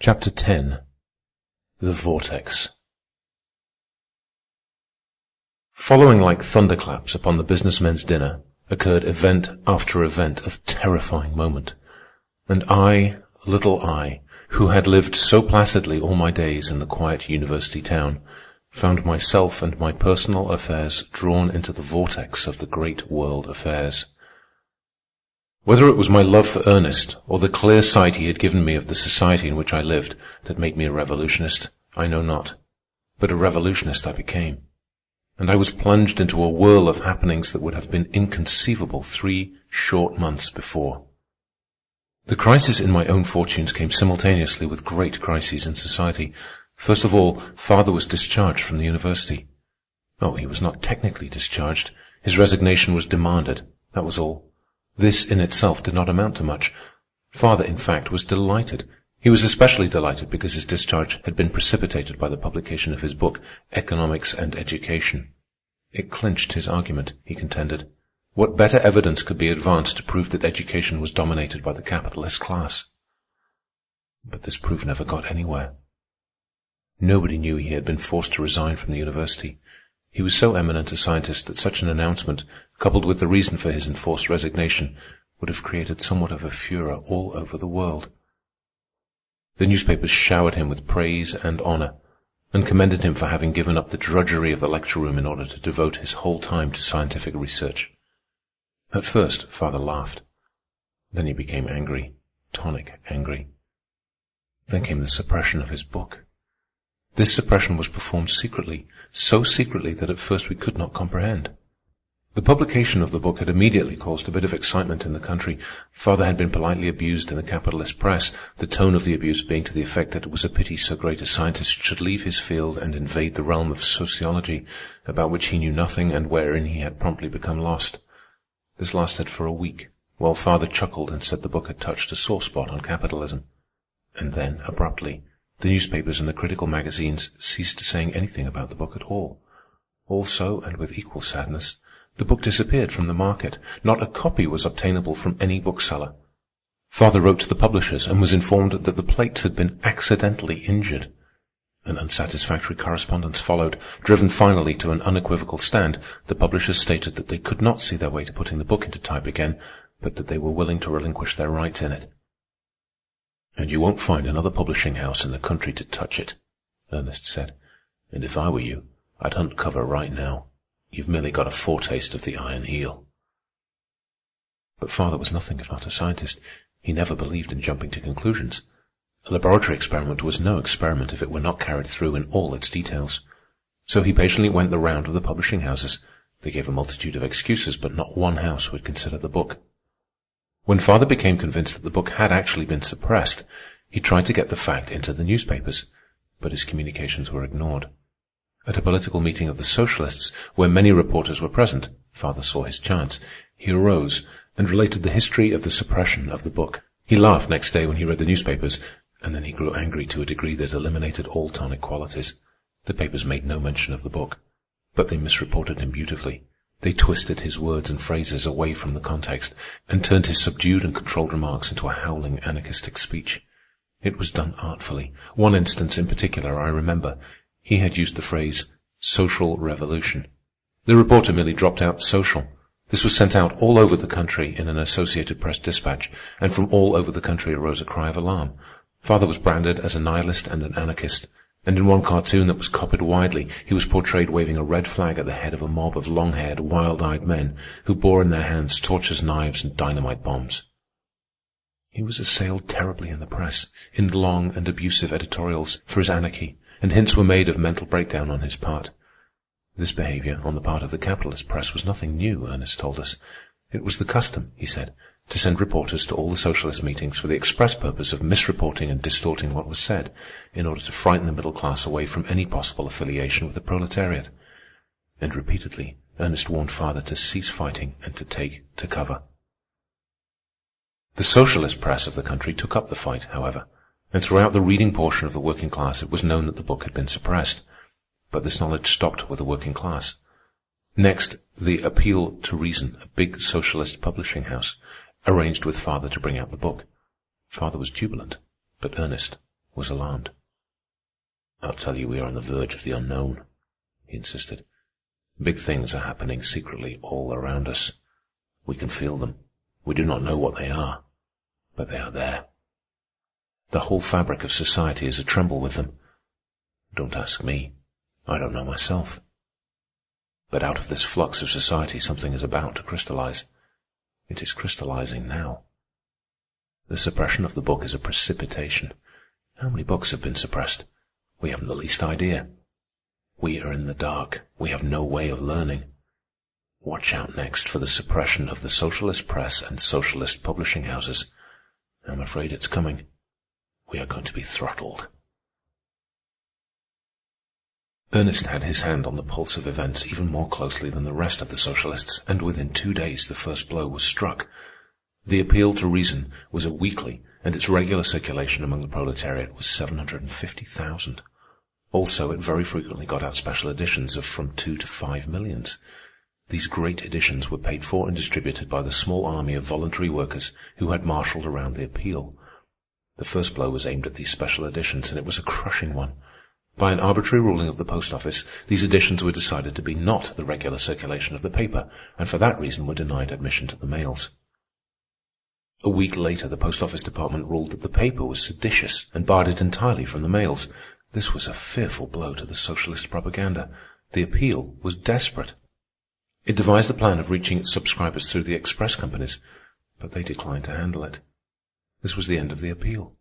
Chapter 10. The Vortex. Following like thunderclaps upon the businessmen's dinner occurred event after event of terrifying moment. And I, little I, who had lived so placidly all my days in the quiet university town, found myself and my personal affairs drawn into the vortex of the great world affairs. Whether it was my love for Ernest, or the clear sight he had given me of the society in which I lived, that made me a revolutionist, I know not. But a revolutionist I became. And I was plunged into a whirl of happenings that would have been inconceivable 3 short months before. The crisis in my own fortunes came simultaneously with great crises in society. First of all, father was discharged from the university. Oh, he was not technically discharged. His resignation was demanded. That was all. This in itself did not amount to much. Father, in fact, was delighted. He was especially delighted because his discharge had been precipitated by the publication of his book, Economics and Education. It clinched his argument, he contended. What better evidence could be advanced to prove that education was dominated by the capitalist class? But this proof never got anywhere. Nobody knew he had been forced to resign from the university. He was so eminent a scientist that such an announcement, coupled with the reason for his enforced resignation, would have created somewhat of a furor all over the world. The newspapers showered him with praise and honor, and commended him for having given up the drudgery of the lecture room in order to devote his whole time to scientific research. At first, father laughed. Then he became angry, tonic angry. Then came the suppression of his book. This suppression was performed secretly, so secretly that at first we could not comprehend. The publication of the book had immediately caused a bit of excitement in the country. Father had been politely abused in the capitalist press, the tone of the abuse being to the effect that it was a pity so great a scientist should leave his field and invade the realm of sociology, about which he knew nothing and wherein he had promptly become lost. This lasted for a week, while father chuckled and said the book had touched a sore spot on capitalism. And then, abruptly, the newspapers and the critical magazines ceased saying anything about the book at all. Also, and with equal sadness, the book disappeared from the market. Not a copy was obtainable from any bookseller. Father wrote to the publishers and was informed that the plates had been accidentally injured. An unsatisfactory correspondence followed. Driven finally to an unequivocal stand, the publishers stated that they could not see their way to putting the book into type again, but that they were willing to relinquish their rights in it. "And you won't find another publishing house in the country to touch it," Ernest said. "And if I were you, I'd hunt cover right now. You've merely got a foretaste of the iron heel." But father was nothing if not a scientist. He never believed in jumping to conclusions. A laboratory experiment was no experiment if it were not carried through in all its details. So he patiently went the round of the publishing houses. They gave a multitude of excuses, but not one house would consider the book. When father became convinced that the book had actually been suppressed, he tried to get the fact into the newspapers, but his communications were ignored. At a political meeting of the Socialists, where many reporters were present, father saw his chance. He arose and related the history of the suppression of the book. He laughed next day when he read the newspapers, and then he grew angry to a degree that eliminated all tonic qualities. The papers made no mention of the book, but they misreported him beautifully. They twisted his words and phrases away from the context and turned his subdued and controlled remarks into a howling anarchistic speech. It was done artfully. One instance in particular I remember. He had used the phrase, social revolution. The reporter merely dropped out social. This was sent out all over the country in an Associated Press dispatch, and from all over the country arose a cry of alarm. Father was branded as a nihilist and an anarchist, and in one cartoon that was copied widely, he was portrayed waving a red flag at the head of a mob of long-haired, wild-eyed men who bore in their hands torches, knives, and dynamite bombs. He was assailed terribly in the press, in long and abusive editorials, for his anarchy, and hints were made of mental breakdown on his part. This behavior on the part of the capitalist press was nothing new, Ernest told us. It was the custom, he said, to send reporters to all the socialist meetings for the express purpose of misreporting and distorting what was said, in order to frighten the middle class away from any possible affiliation with the proletariat. And repeatedly, Ernest warned father to cease fighting and to take to cover. The socialist press of the country took up the fight, however, and throughout the reading portion of the working class it was known that the book had been suppressed. But this knowledge stopped with the working class. Next, the Appeal to Reason, a big socialist publishing house, arranged with father to bring out the book. Father was jubilant, but Ernest was alarmed. "I'll tell you we are on the verge of the unknown," he insisted. "Big things are happening secretly all around us. We can feel them. We do not know what they are, but they are there. The whole fabric of society is a-tremble with them. Don't ask me. I don't know myself. But out of this flux of society something is about to crystallize. It is crystallizing now. The suppression of the book is a precipitation. How many books have been suppressed? We haven't the least idea. We are in the dark. We have no way of learning. Watch out next for the suppression of the socialist press and socialist publishing houses. I'm afraid it's coming. We are going to be throttled." Ernest had his hand on the pulse of events even more closely than the rest of the socialists, and within 2 days the first blow was struck. The appeal to reason was a weekly, and its regular circulation among the proletariat was 750,000. Also, it very frequently got out special editions of from 2 to 5 millions. These great editions were paid for and distributed by the small army of voluntary workers who had marshaled around the appeal. The first blow was aimed at these special editions, and it was a crushing one. By an arbitrary ruling of the post office, these editions were decided to be not the regular circulation of the paper, and for that reason were denied admission to the mails. A week later, the post office department ruled that the paper was seditious and barred it entirely from the mails. This was a fearful blow to the socialist propaganda. The appeal was desperate. It devised the plan of reaching its subscribers through the express companies, but they declined to handle it. This was the end of the appeal.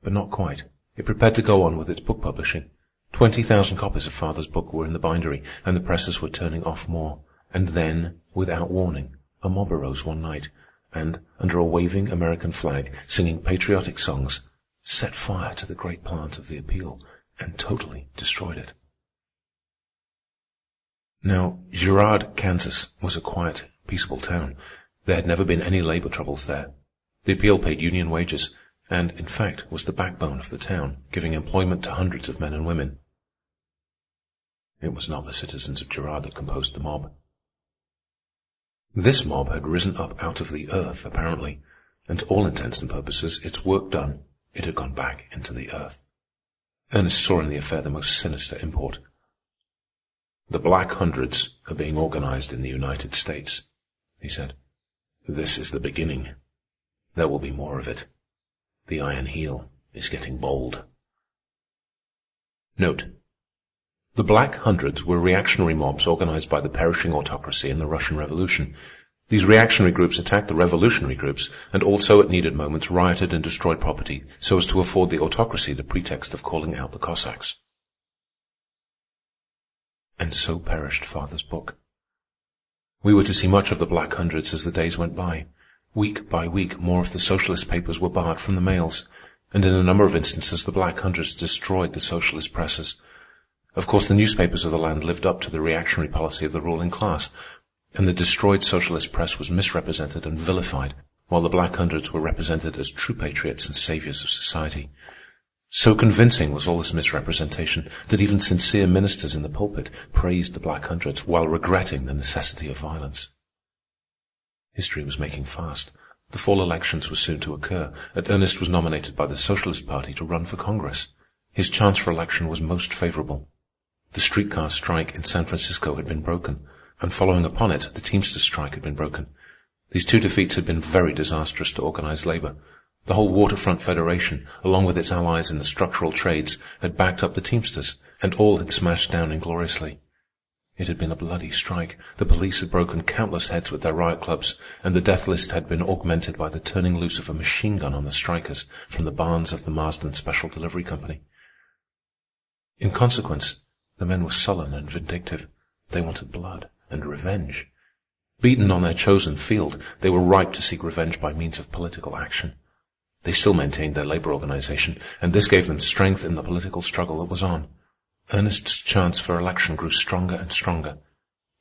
But not quite. It prepared to go on with its book publishing. 20,000 copies of father's book were in the bindery, and the presses were turning off more. And then, without warning, a mob arose one night, and, under a waving American flag, singing patriotic songs, set fire to the great plant of the appeal and totally destroyed it. Now, Girard, Kansas, was a quiet, peaceable town. There had never been any labor troubles there. The appeal paid union wages, and, in fact, was the backbone of the town, giving employment to hundreds of men and women. It was not the citizens of Girard that composed the mob. This mob had risen up out of the earth, apparently, and to all intents and purposes, its work done, it had gone back into the earth. Ernest saw in the affair the most sinister import. "The Black Hundreds are being organized in the United States," he said. "This is the beginning. There will be more of it. The Iron Heel is getting bold." Note: the Black Hundreds were reactionary mobs organized by the perishing autocracy in the Russian Revolution. These reactionary groups attacked the revolutionary groups, and also at needed moments rioted and destroyed property so as to afford the autocracy the pretext of calling out the Cossacks. And so perished father's book. We were to see much of the Black Hundreds as the days went by. Week by week, more of the socialist papers were barred from the mails, and in a number of instances the Black Hundreds destroyed the socialist presses. Of course, the newspapers of the land lived up to the reactionary policy of the ruling class, and the destroyed socialist press was misrepresented and vilified, while the Black Hundreds were represented as true patriots and saviors of society. So convincing was all this misrepresentation that even sincere ministers in the pulpit praised the Black Hundreds while regretting the necessity of violence. History was making fast. The fall elections were soon to occur, and Ernest was nominated by the Socialist Party to run for Congress. His chance for election was most favorable. The streetcar strike in San Francisco had been broken, and following upon it, the Teamsters strike had been broken. These two defeats had been very disastrous to organized labor. The whole Waterfront Federation, along with its allies in the structural trades, had backed up the Teamsters, and all had smashed down ingloriously. It had been a bloody strike. The police had broken countless heads with their riot clubs, and the death list had been augmented by the turning loose of a machine gun on the strikers from the barns of the Marsden Special Delivery Company. In consequence, the men were sullen and vindictive. They wanted blood and revenge. Beaten on their chosen field, they were ripe to seek revenge by means of political action. They still maintained their labor organization, and this gave them strength in the political struggle that was on. Ernest's chance for election grew stronger and stronger.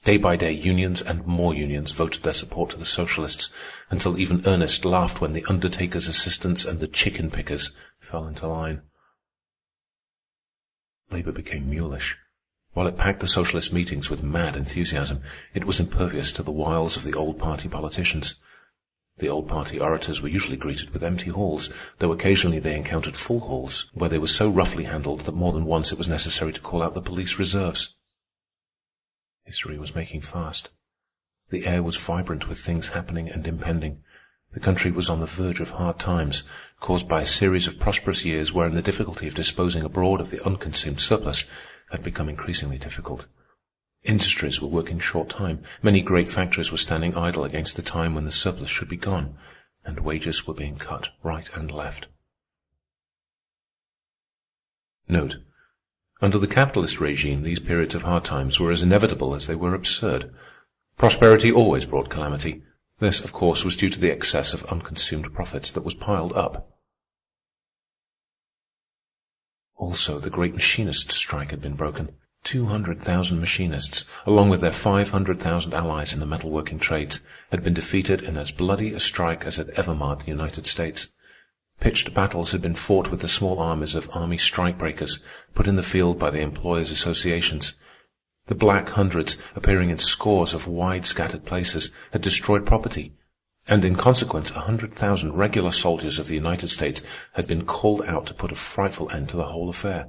Day by day, unions and more unions voted their support to the socialists, until even Ernest laughed when the undertaker's assistants and the chicken pickers fell into line. Labor became mulish. While it packed the socialist meetings with mad enthusiasm, it was impervious to the wiles of the old party politicians. The old party orators were usually greeted with empty halls, though occasionally they encountered full halls, where they were so roughly handled that more than once it was necessary to call out the police reserves. History was making fast. The air was vibrant with things happening and impending. The country was on the verge of hard times, caused by a series of prosperous years wherein the difficulty of disposing abroad of the unconsumed surplus had become increasingly difficult. Industries were working short time. Many great factories were standing idle against the time when the surplus should be gone, and wages were being cut right and left. Note: under the capitalist regime, these periods of hard times were as inevitable as they were absurd. Prosperity always brought calamity. This, of course, was due to the excess of unconsumed profits that was piled up. Also, the great machinist strike had been broken. 200,000 machinists, along with their 500,000 allies in the metalworking trades, had been defeated in as bloody a strike as had ever marred the United States. Pitched battles had been fought with the small armies of army strikebreakers, put in the field by the employers' associations. The Black Hundreds, appearing in scores of wide-scattered places, had destroyed property, and in consequence 100,000 regular soldiers of the United States had been called out to put a frightful end to the whole affair.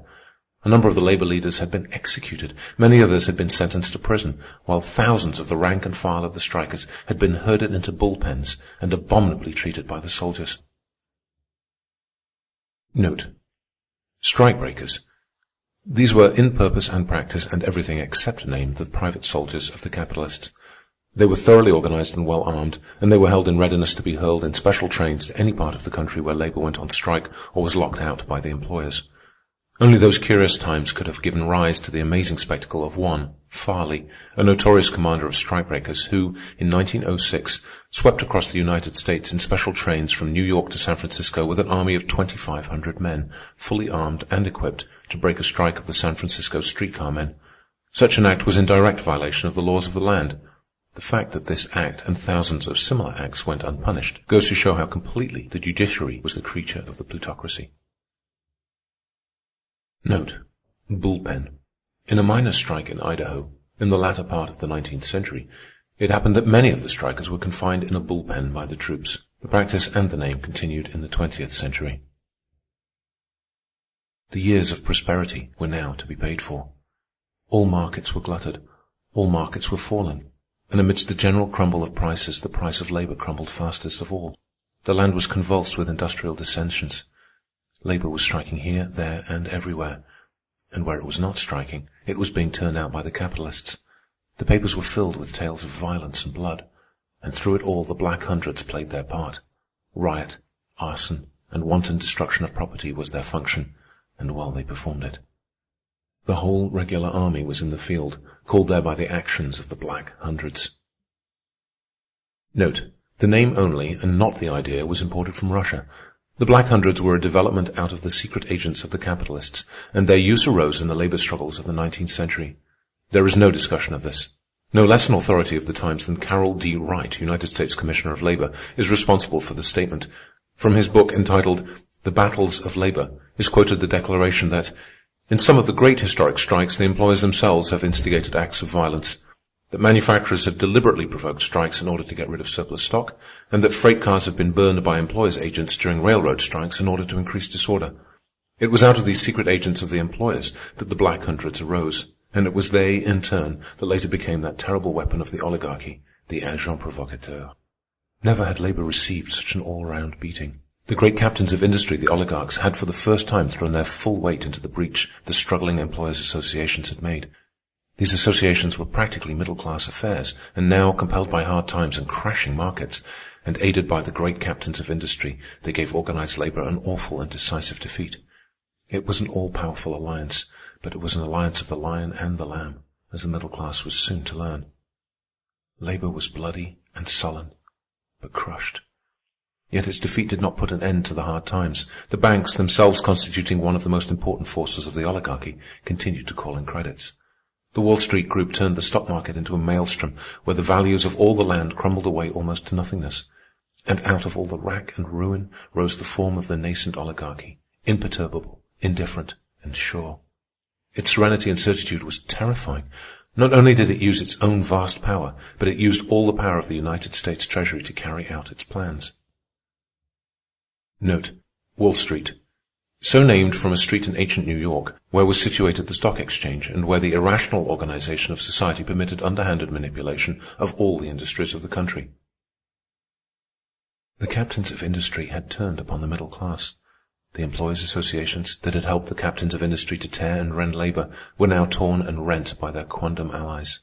A number of the labor leaders had been executed. Many others had been sentenced to prison, while thousands of the rank and file of the strikers had been herded into bullpens and abominably treated by the soldiers. Note: strikebreakers. These were in purpose and practice and everything except name the private soldiers of the capitalists. They were thoroughly organized and well armed, and they were held in readiness to be hurled in special trains to any part of the country where labor went on strike or was locked out by the employers. Only those curious times could have given rise to the amazing spectacle of one, Farley, a notorious commander of strikebreakers who, in 1906, swept across the United States in special trains from New York to San Francisco with an army of 2,500 men, fully armed and equipped, to break a strike of the San Francisco streetcar men. Such an act was in direct violation of the laws of the land. The fact that this act and thousands of similar acts went unpunished goes to show how completely the judiciary was the creature of the plutocracy. Note: bullpen. In a miners' strike in Idaho, in the latter part of the 19th century, it happened that many of the strikers were confined in a bullpen by the troops. The practice and the name continued in the 20th century. The years of prosperity were now to be paid for. All markets were glutted. All markets were falling. And amidst the general crumble of prices, the price of labor crumbled fastest of all. The land was convulsed with industrial dissensions. Labor was striking here, there, and everywhere. And where it was not striking, it was being turned out by the capitalists. The papers were filled with tales of violence and blood, and through it all the Black Hundreds played their part. Riot, arson, and wanton destruction of property was their function, and well they performed it. The whole regular army was in the field, called there by the actions of the Black Hundreds. Note: the name only, and not the idea, was imported from Russia. The Black Hundreds were a development out of the secret agents of the capitalists, and their use arose in the labor struggles of the 19th century. There is no discussion of this. No less an authority of the times than Carroll D. Wright, United States Commissioner of Labor, is responsible for the statement. From his book entitled The Battles of Labor is quoted the declaration that, in some of the great historic strikes, the employers themselves have instigated acts of violence, that manufacturers have deliberately provoked strikes in order to get rid of surplus stock, and that freight cars have been burned by employers' agents during railroad strikes in order to increase disorder. It was out of these secret agents of the employers that the Black Hundreds arose, and it was they, in turn, that later became that terrible weapon of the oligarchy, the agent provocateur. Never had labor received such an all-round beating. The great captains of industry, the oligarchs, had for the first time thrown their full weight into the breach the struggling employers' associations had made. These associations were practically middle-class affairs, and now, compelled by hard times and crashing markets, and aided by the great captains of industry, they gave organized labor an awful and decisive defeat. It was an all-powerful alliance, but it was an alliance of the lion and the lamb, as the middle class was soon to learn. Labor was bloody and sullen, but crushed. Yet its defeat did not put an end to the hard times. The banks, themselves constituting one of the most important forces of the oligarchy, continued to call in credits. The Wall Street group turned the stock market into a maelstrom where the values of all the land crumbled away almost to nothingness. And out of all the wrack and ruin rose the form of the nascent oligarchy, imperturbable, indifferent, and sure. Its serenity and certitude was terrifying, Not only did it use its own vast power, but it used all the power of the United States Treasury to carry out its plans. Note: Wall Street. So named from a street in ancient New York, where was situated the stock exchange, and where the irrational organization of society permitted underhanded manipulation of all the industries of the country. The captains of industry had turned upon the middle class. The employers' associations that had helped the captains of industry to tear and rend labor were now torn and rent by their quondam allies.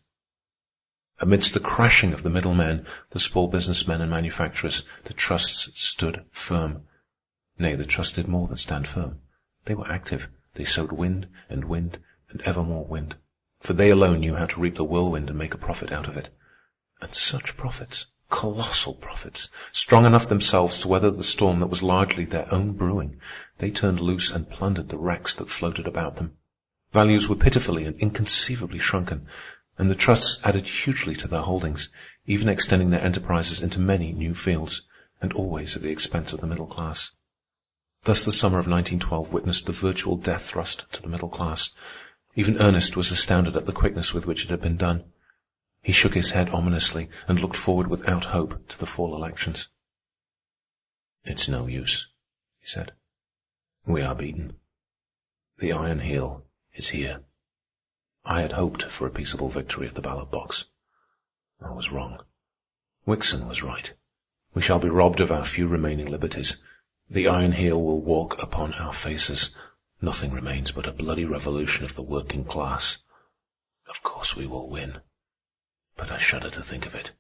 Amidst the crashing of the middlemen, the small businessmen and manufacturers, the trusts stood firm. Nay, the trusts did more than stand firm. They were active. They sowed wind and ever more wind. For they alone knew how to reap the whirlwind and make a profit out of it. And such profits, colossal profits, strong enough themselves to weather the storm that was largely their own brewing, they turned loose and plundered the wrecks that floated about them. Values were pitifully and inconceivably shrunken, and the trusts added hugely to their holdings, even extending their enterprises into many new fields, and always at the expense of the middle class. Thus the summer of 1912 witnessed the virtual death thrust to the middle class. Even Ernest was astounded at the quickness with which it had been done. He shook his head ominously and looked forward without hope to the fall elections. "It's no use," he said. "We are beaten. The Iron Heel is here. I had hoped for a peaceable victory at the ballot box. I was wrong. Wickson was right. We shall be robbed of our few remaining liberties. The Iron Heel will walk upon our faces. Nothing remains but a bloody revolution of the working class. Of course we will win, but I shudder to think of it."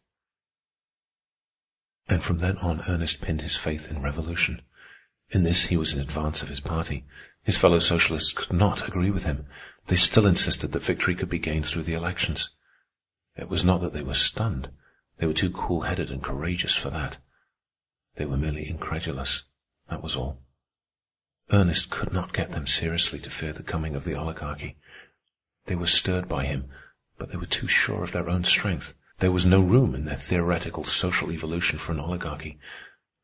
And from then on Ernest pinned his faith in revolution. In this he was in advance of his party. His fellow socialists could not agree with him. They still insisted that victory could be gained through the elections. It was not that they were stunned. They were too cool-headed and courageous for that. They were merely incredulous. That was all. Ernest could not get them seriously to fear the coming of the oligarchy. They were stirred by him, but they were too sure of their own strength. There was no room in their theoretical social evolution for an oligarchy.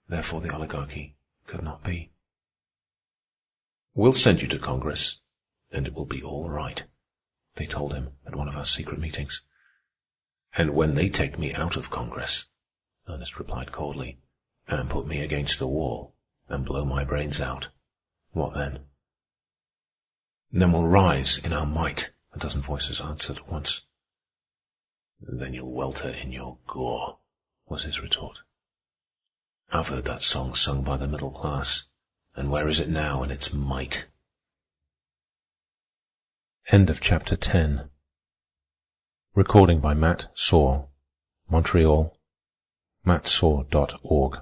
Therefore the oligarchy could not be. "We'll send you to Congress, and it will be all right," they told him at one of our secret meetings. "And when they take me out of Congress," Ernest replied coldly, "and put me against the wall, and blow my brains out, what then?" "Then we'll rise in our might," a dozen voices answered at once. "Then you'll welter in your gore," was his retort. "I've heard that song sung by the middle class, and where is it now in its might?" End of chapter 10. Recording by Matt Saw, Montreal, mattsaw.org.